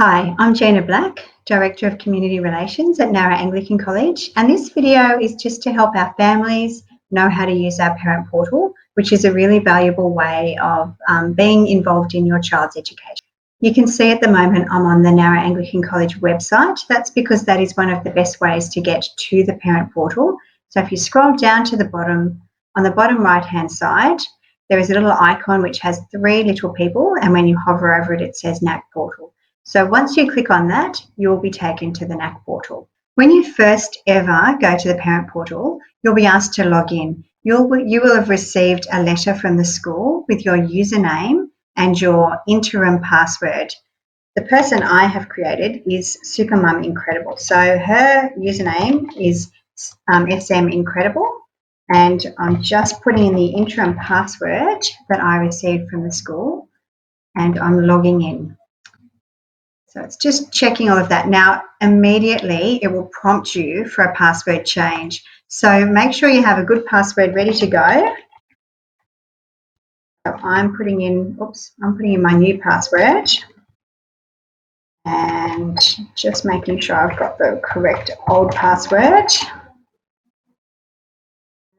Hi, I'm Gina Black, Director of Community Relations at Narra Anglican College, and this video is just to help our families know how to use our parent portal, which is a really valuable way of being involved in your child's education. You can see at the moment I'm on the Narra Anglican College website. That's because that is one of the best ways to get to the parent portal. So if you scroll down to the bottom, on the bottom right-hand side, there is a little icon which has three little people, and when you hover over it, it says NAC portal. So once you click on that, you will be taken to the NAC portal. When you first ever go to the parent portal, you'll be asked to log in. You will have received a letter from the school with your username and your interim password. The person I have created is Supermum Incredible. So her username is SM Incredible, and I'm just putting in the interim password that I received from the school, and I'm logging in. So it's just checking all of that. Now, immediately it will prompt you for a password change. So make sure you have a good password ready to go. So I'm putting in my new password and just making sure I've got the correct old password.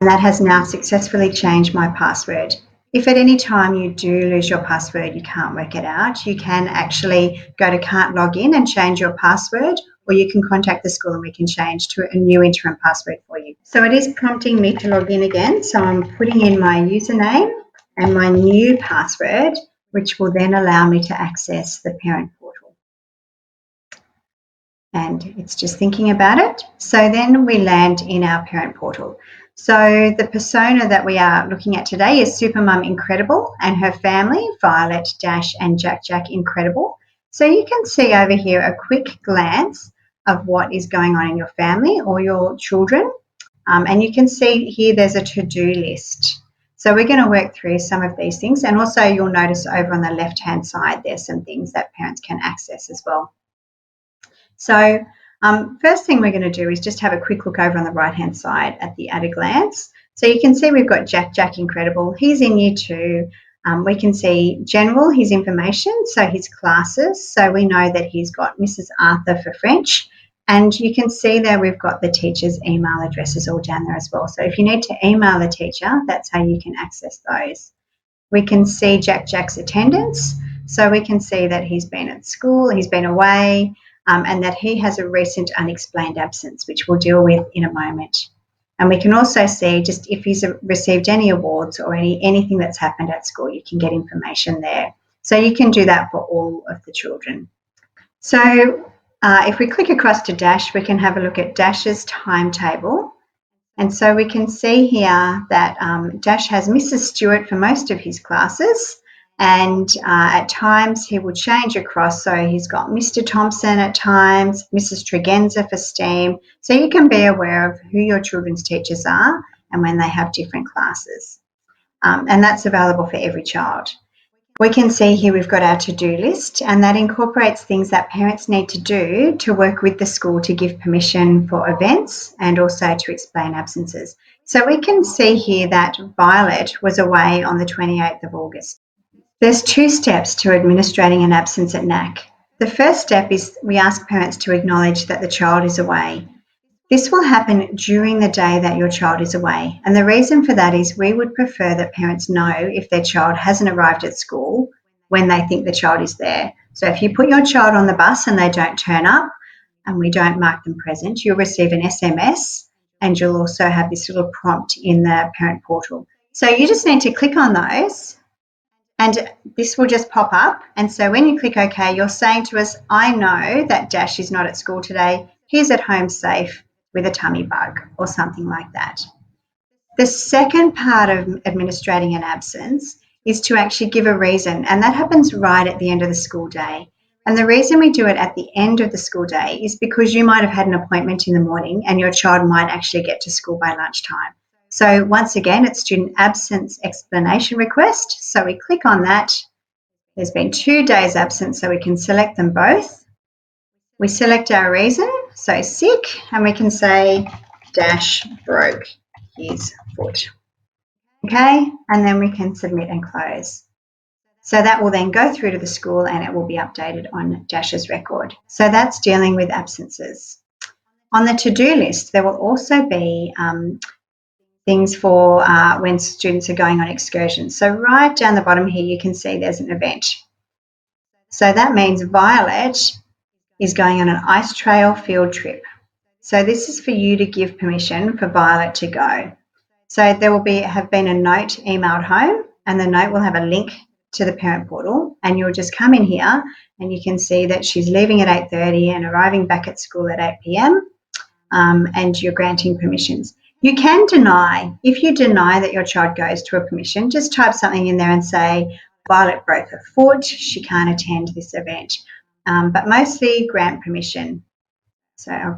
And that has now successfully changed my password. If at any time you do lose your password, you can't work it out, you can actually go to Can't Log In and change your password, or you can contact the school and we can change to a new interim password for you. So it is prompting me to log in again. So I'm putting in my username and my new password, which will then allow me to access the parent portal. And it's just thinking about it. So then we land in our parent portal. So the persona that we are looking at today is Supermum Incredible and her family, Violet, Dash and Jack Incredible. So you can see over here a quick glance of what is going on in your family or your children. And you can see here there's a to-do list. So we're going to work through some of these things, and also you'll notice over on the left-hand side there's some things that parents can access as well. So first thing we're going to do is just have a quick look over on the right-hand side at a glance. So you can see we've got Jack Incredible. He's in year 2. We can see general, his information, so his classes. So we know that he's got Mrs. Arthur for French. And you can see there we've got the teacher's email addresses all down there as well. So if you need to email a teacher, that's how you can access those. We can see Jack's attendance. So we can see that he's been at school, he's been away, and that he has a recent unexplained absence, which we'll deal with in a moment. And we can also see just if he's received any awards or anything that's happened at school, you can get information there. So you can do that for all of the children. So if we click across to Dash, we can have a look at Dash's timetable. And so we can see here that Dash has Mrs. Stewart for most of his classes, and at times he will change across. So he's got Mr. Thompson at times, Mrs. Tregenza for STEAM. So you can be aware of who your children's teachers are and when they have different classes. And that's available for every child. We can see here we've got our to-do list, and that incorporates things that parents need to do to work with the school to give permission for events and also to explain absences. So we can see here that Violet was away on the 28th of August. There's 2 steps to administrating an absence at NAC. The first step is we ask parents to acknowledge that the child is away. This will happen during the day that your child is away, and the reason for that is we would prefer that parents know if their child hasn't arrived at school when they think the child is there. So if you put your child on the bus and they don't turn up and we don't mark them present, you'll receive an SMS, and you'll also have this little prompt in the parent portal. So you just need to click on those and this will just pop up. And so when you click OK, you're saying to us, I know that Dash is not at school today. He's at home safe with a tummy bug or something like that. The second part of administrating an absence is to actually give a reason, and that happens right at the end of the school day. And the reason we do it at the end of the school day is because you might have had an appointment in the morning and your child might actually get to school by lunchtime. So once again, it's student absence explanation request. So we click on that. There's been 2 days absent, so we can select them both. We select our reason, so sick, and we can say Dash broke his foot. Okay, and then we can submit and close. So that will then go through to the school and it will be updated on Dash's record. So that's dealing with absences. On the to-do list, there will also be things for when students are going on excursions. So right down the bottom here, you can see there's an event. So that means Violet is going on an ice trail field trip. So this is for you to give permission for Violet to go. So there will have been a note emailed home, and the note will have a link to the parent portal, and you'll just come in here and you can see that she's leaving at 8:30 and arriving back at school at 8 p.m. And you're granting permissions. You can deny. If you deny that your child goes to a permission, just type something in there and say, Violet broke her foot, she can't attend this event. But mostly grant permission. So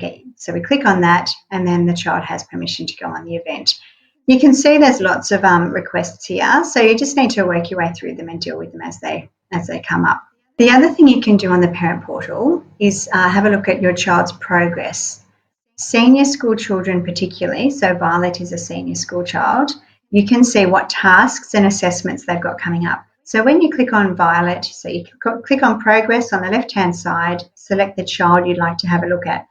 we click on that and then the child has permission to go on the event. You can see there's lots of requests here, so you just need to work your way through them and deal with them as they come up. The other thing you can do on the parent portal is have a look at your child's progress. Senior school children particularly, so Violet is a senior school child, you can see what tasks and assessments they've got coming up. So when you click on Violet, so you click on progress on the left-hand side, select the child you'd like to have a look at.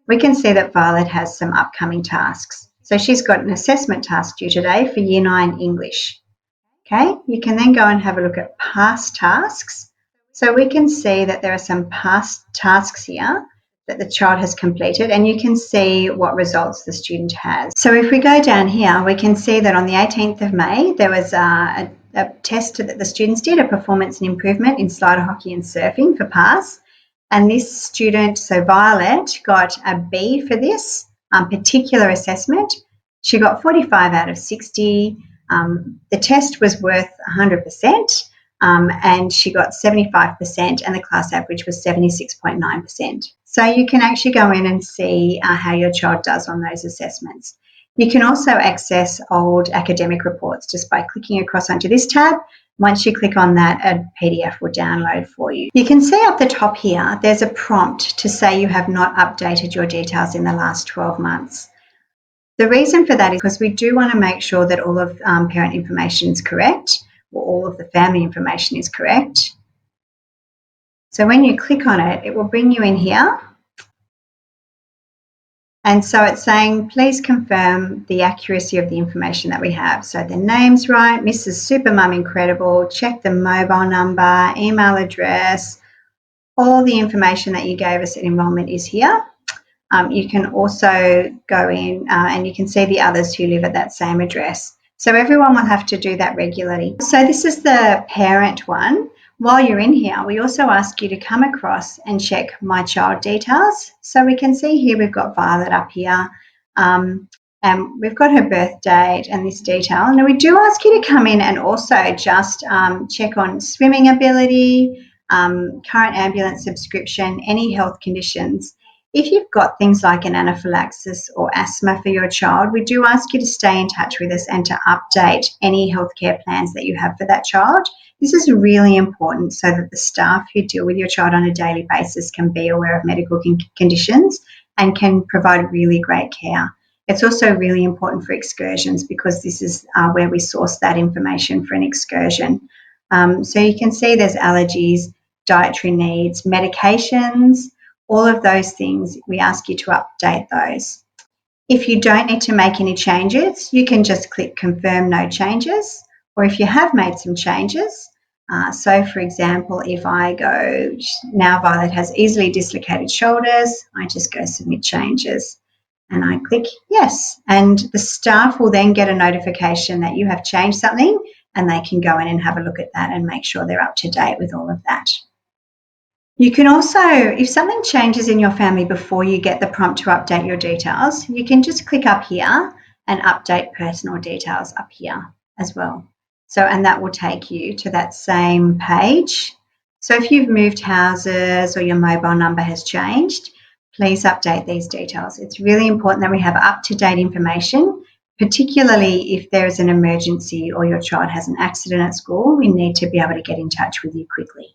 We can see that Violet has some upcoming tasks. So she's got an assessment task due today for Year 9 English. Okay, you can then go and have a look at past tasks. So we can see that there are some past tasks here that the child has completed, and you can see what results the student has. So if we go down here, we can see that on the 18th of May, there was a test that the students did, a performance and improvement in slider hockey and surfing for pass. And this student, so Violet, got a B for this particular assessment. She got 45 out of 60. The test was worth 100%. And she got 75% and the class average was 76.9%. So you can actually go in and see how your child does on those assessments. You can also access old academic reports just by clicking across onto this tab. Once you click on that, a PDF will download for you. You can see up the top here, there's a prompt to say you have not updated your details in the last 12 months. The reason for that is because we do want to make sure that all of parent information is correct, or all of the family information is correct. So when you click on it, it will bring you in here. And so it's saying, please confirm the accuracy of the information that we have. So the name's right, Mrs. Supermum Incredible, check the mobile number, email address, all the information that you gave us at enrolment is here. You can also go in and you can see the others who live at that same address. So everyone will have to do that regularly. So this is the parent one. While you're in here, we also ask you to come across and check My Child details. So we can see here we've got Violet up here and we've got her birth date and this detail. And we do ask you to come in and also just check on swimming ability, current ambulance subscription, any health conditions. If you've got things like an anaphylaxis or asthma for your child, we do ask you to stay in touch with us and to update any healthcare plans that you have for that child. This is really important so that the staff who deal with your child on a daily basis can be aware of medical conditions and can provide really great care. It's also really important for excursions because this is where we source that information for an excursion. So you can see there's allergies, dietary needs, medications, all of those things, we ask you to update those. If you don't need to make any changes, you can just click confirm no changes, or if you have made some changes, so for example, if I go, now Violet has easily dislocated shoulders, I just go submit changes and I click yes. And the staff will then get a notification that you have changed something and they can go in and have a look at that and make sure they're up to date with all of that. You can also, if something changes in your family before you get the prompt to update your details, you can just click up here and update personal details up here as well. So, and that will take you to that same page. So if you've moved houses or your mobile number has changed, please update these details. It's really important that we have up-to-date information, particularly if there is an emergency or your child has an accident at school, we need to be able to get in touch with you quickly.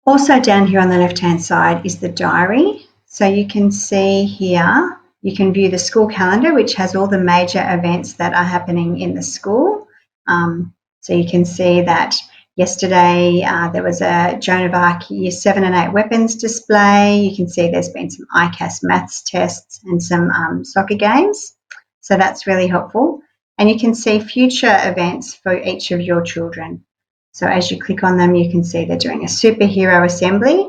Also down here on the left-hand side is the diary. So you can see here, you can view the school calendar, which has all the major events that are happening in the school. So you can see that Yesterday, there was a Joan of Arc Year 7 and 8 weapons display. You can see there's been some ICAS maths tests and some soccer games. So that's really helpful. And you can see future events for each of your children. So as you click on them, you can see they're doing a superhero assembly.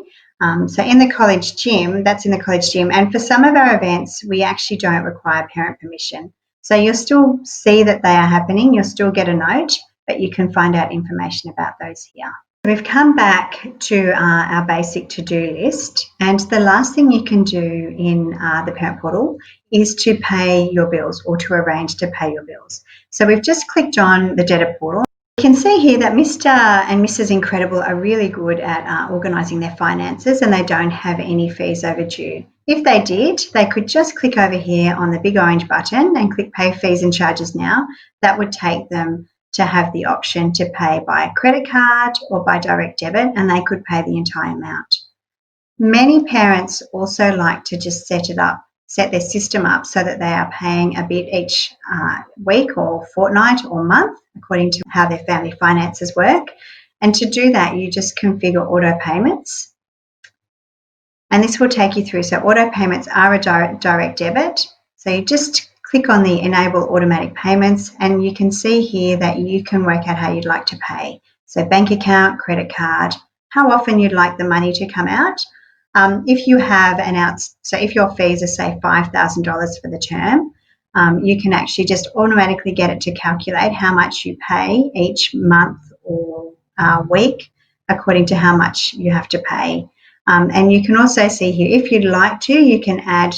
So in the college gym, that's in the college gym. And for some of our events, we actually don't require parent permission. So you'll still see that they are happening. You'll still get a note, but you can find out information about those here. We've come back to our basic to-do list, and the last thing you can do in the parent portal is to pay your bills or to arrange to pay your bills. So we've just clicked on the debtor portal. You can see here that Mr. and Mrs. Incredible are really good at organising their finances, and they don't have any fees overdue. If they did, they could just click over here on the big orange button and click Pay Fees and Charges Now. That would take them to have the option to pay by credit card or by direct debit, and they could pay the entire amount. Many parents also like to just set their system up so that they are paying a bit each week or fortnight or month, according to how their family finances work. And to do that, you just configure auto payments. And this will take you through. So auto payments are a direct debit. So you just click on the Enable Automatic Payments, and you can see here that you can work out how you'd like to pay. So bank account, credit card, how often you'd like the money to come out. If you have so if your fees are say $5,000 for the term, you can actually just automatically get it to calculate how much you pay each month or week according to how much you have to pay. And you can also see here, if you'd like to, you can add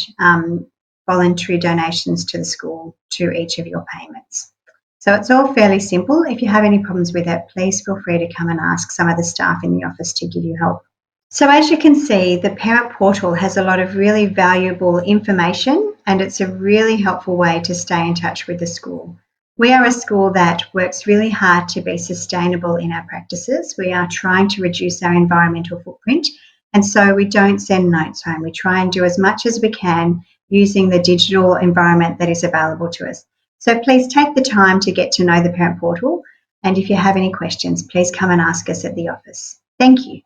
voluntary donations to the school to each of your payments. So it's all fairly simple. If you have any problems with it, please feel free to come and ask some of the staff in the office to give you help. So as you can see, the parent portal has a lot of really valuable information, and it's a really helpful way to stay in touch with the school. We are a school that works really hard to be sustainable in our practices. We are trying to reduce our environmental footprint, and so we don't send notes home. We try and do as much as we can using the digital environment that is available to us. So please take the time to get to know the parent portal, and if you have any questions, please come and ask us at the office. Thank you.